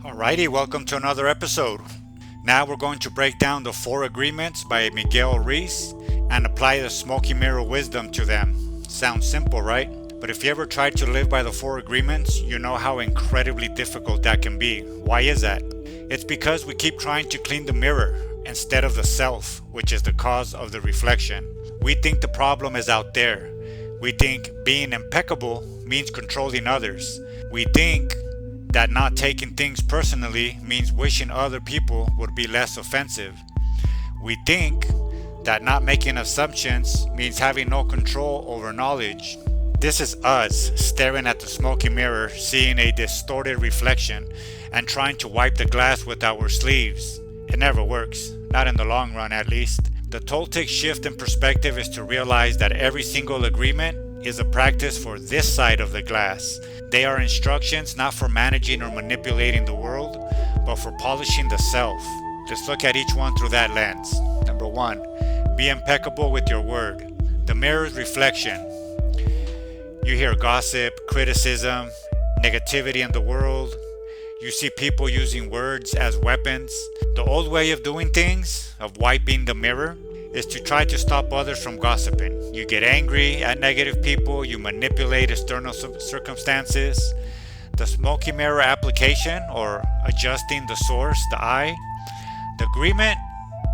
Alrighty, welcome to another episode. Now we're going to break down the 4 agreements by Miguel Ruiz and apply the Smoky mirror wisdom to them. Sounds simple, right? But if you ever tried to live by the 4 agreements, you know how incredibly difficult that can be. Why is that? It's because we keep trying to clean the mirror instead of the self, which is the cause of the reflection. We think the problem is out there. We think being impeccable means controlling others. We think that not taking things personally means wishing other people would be less offensive. We think that not making assumptions means having no control over knowledge. This is us staring at the smoky mirror, seeing a distorted reflection, and trying to wipe the glass with our sleeves. It never works, not in the long run at least. The Toltec shift in perspective is to realize that every single agreement is a practice for this side of the glass. They are instructions not for managing or manipulating the world, but for polishing the self. Let's look at each one through that lens. Number 1, be impeccable with your word. The mirror's reflection. You hear gossip, criticism, negativity in the world. You see people using words as weapons. The old way of doing things, of wiping the mirror, is to try to stop others from gossiping. You get angry at negative people, you manipulate external circumstances. The smoky mirror application, or adjusting the source, the I. The agreement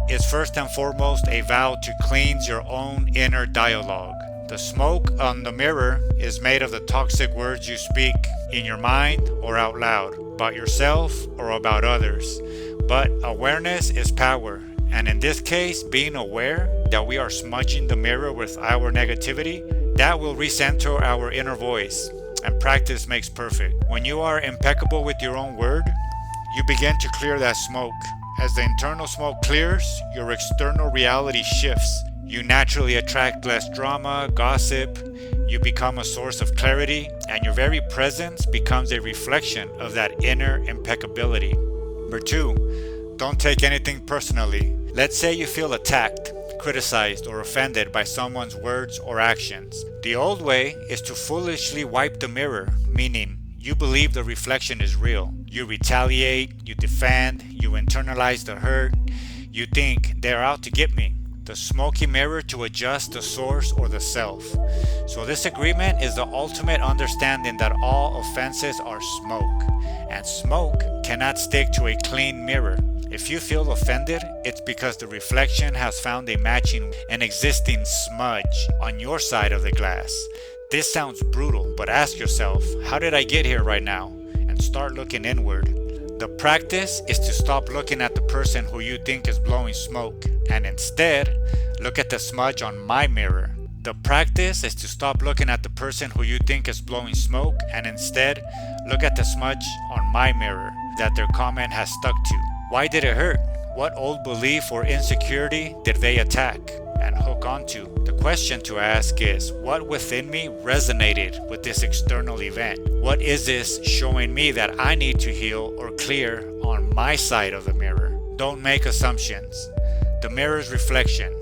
is first and foremost a vow to cleanse your own inner dialogue. The smoke on the mirror is made of the toxic words you speak in your mind or out loud, about yourself or about others. But awareness is power. And in this case, being aware that we are smudging the mirror with our negativity, that will recenter our inner voice. And practice makes perfect. When you are impeccable with your own word, you begin to clear that smoke. As the internal smoke clears, your external reality shifts. You naturally attract less drama, gossip. You become a source of clarity, and your very presence becomes a reflection of that inner impeccability. Number 2, don't take anything personally. Let's say you feel attacked, criticized, or offended by someone's words or actions. The old way is to foolishly wipe the mirror, meaning you believe the reflection is real. You retaliate, you defend, you internalize the hurt. You think they're out to get me. The smoky mirror to adjust the source or the self. So this agreement is the ultimate understanding that all offenses are smoke, and smoke cannot stick to a clean mirror. If you feel offended, it's because the reflection has found a matching and existing smudge on your side of the glass. This sounds brutal, but ask yourself, how did I get here right now? And start looking inward. The practice is to stop looking at the person who you think is blowing smoke and instead look at the smudge on my mirror. The practice is to stop looking at the person who you think is blowing smoke and instead look at the smudge on my mirror that their comment has stuck to. Why did it hurt? What old belief or insecurity did they attack and hook onto? The question to ask is, what within me resonated with this external event? What is this showing me that I need to heal or clear on my side of the mirror? Don't make assumptions. The mirror's reflection.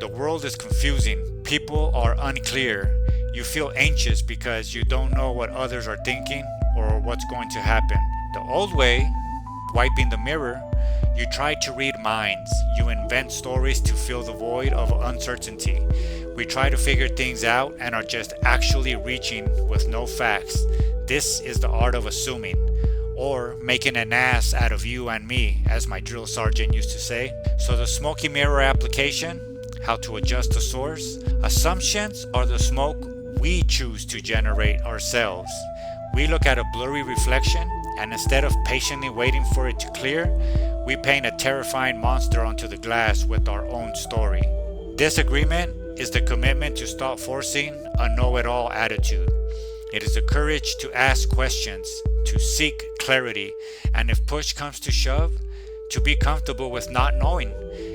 The world is confusing. People are unclear. You feel anxious because you don't know what others are thinking or what's going to happen. The old way, wiping the mirror, you try to read minds. You invent stories to fill the void of uncertainty. We try to figure things out and are just actually reaching with no facts. This is the art of assuming, or making an ass out of you and me, as my drill sergeant used to say. So the smoky mirror application, how to adjust the source. Assumptions are the smoke we choose to generate ourselves. We look at a blurry reflection, and instead of patiently waiting for it to clear, we paint a terrifying monster onto the glass with our own story. This agreement is the commitment to stop forcing a know-it-all attitude. It is the courage to ask questions, to seek clarity, and if push comes to shove, to be comfortable with not knowing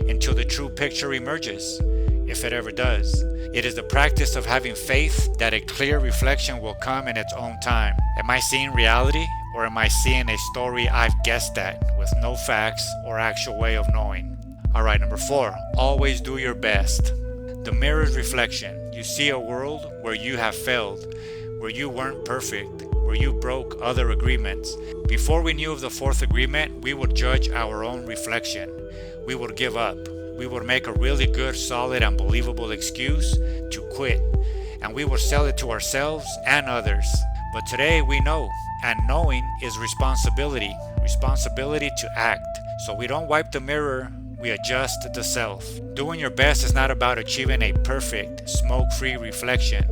until the true picture emerges, if it ever does. It is the practice of having faith that a clear reflection will come in its own time. Am I seeing reality? Or am I seeing a story I've guessed at with no facts or actual way of knowing? Alright, number 4, always do your best. The mirror's reflection. You see a world where you have failed, where you weren't perfect, where you broke other agreements. Before we knew of the fourth agreement, we would judge our own reflection. We would give up. We would make a really good, solid, and believable excuse to quit. And we would sell it to ourselves and others. But today we know, and knowing is responsibility. Responsibility to act. So we don't wipe the mirror, we adjust the self. Doing your best is not about achieving a perfect, smoke-free reflection.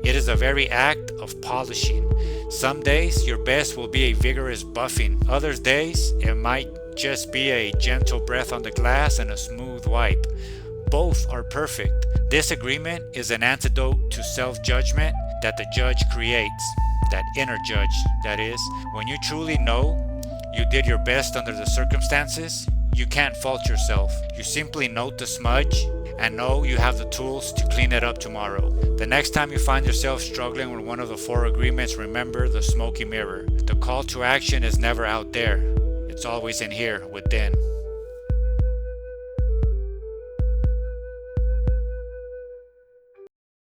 It is the very act of polishing. Some days your best will be a vigorous buffing. Other days it might just be a gentle breath on the glass and a smooth wipe. Both are perfect. This agreement is an antidote to self-judgment that the judge creates. That inner judge, that is. When you truly know you did your best under the circumstances, you can't fault yourself. You simply note the smudge and know you have the tools to clean it up tomorrow. The next time you find yourself struggling with one of the four agreements, remember the smoky mirror. The call to action is never out there. It's always in here, within.